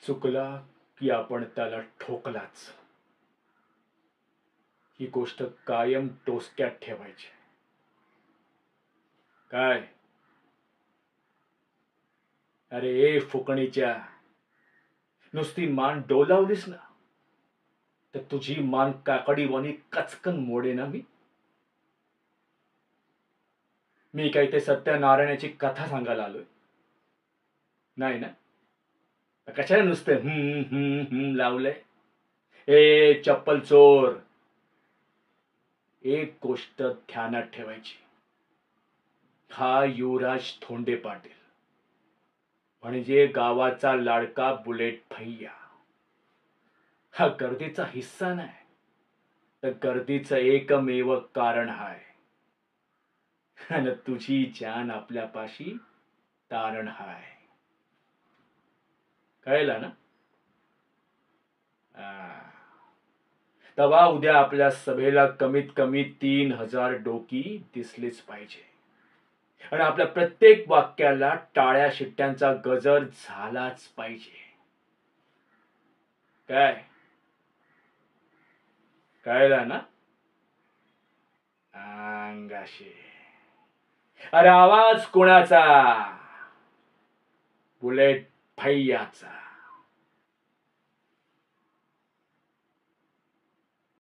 चुकला की आपण त्याला ठोकलाच. ही गोष्ट कायम डोसक्यात ठेवायची. काय? अरे ए फुकणीच्या, नुसती मान डोलावलीस ना तर तुझी मान काकडीवाणी कचकन मोडे ना मी. मी काही ते सत्यनारायणाची कथा सांगायला आलोय नाही ना. कशाला नुसते लावलंय. ए चप्पल चोर, एक गोष्ट ध्यानात ठेवायची. हा युवराज धोंडे पाटील म्हणजे गावाचा लाडका बुलेट भैया हा गर्दीचा हिस्सा नाही, तर गर्दीचं एकमेव कारण हाय. आणि तुझी जान आपल्यापाशी तारण हाय. कळलं ना? तेव्हा उद्या आपल्या सभेला कमीत कमी 3000 डोकी दिसलीच पाहिजे. आणि आपल्या प्रत्येक वाक्याला टाळ्या शिट्ट्यांचा गजर झालाच पाहिजे. काय? कळलं ना? अंगाशी. अरे आवाज कोणाचा? बुलेट भैयाचा.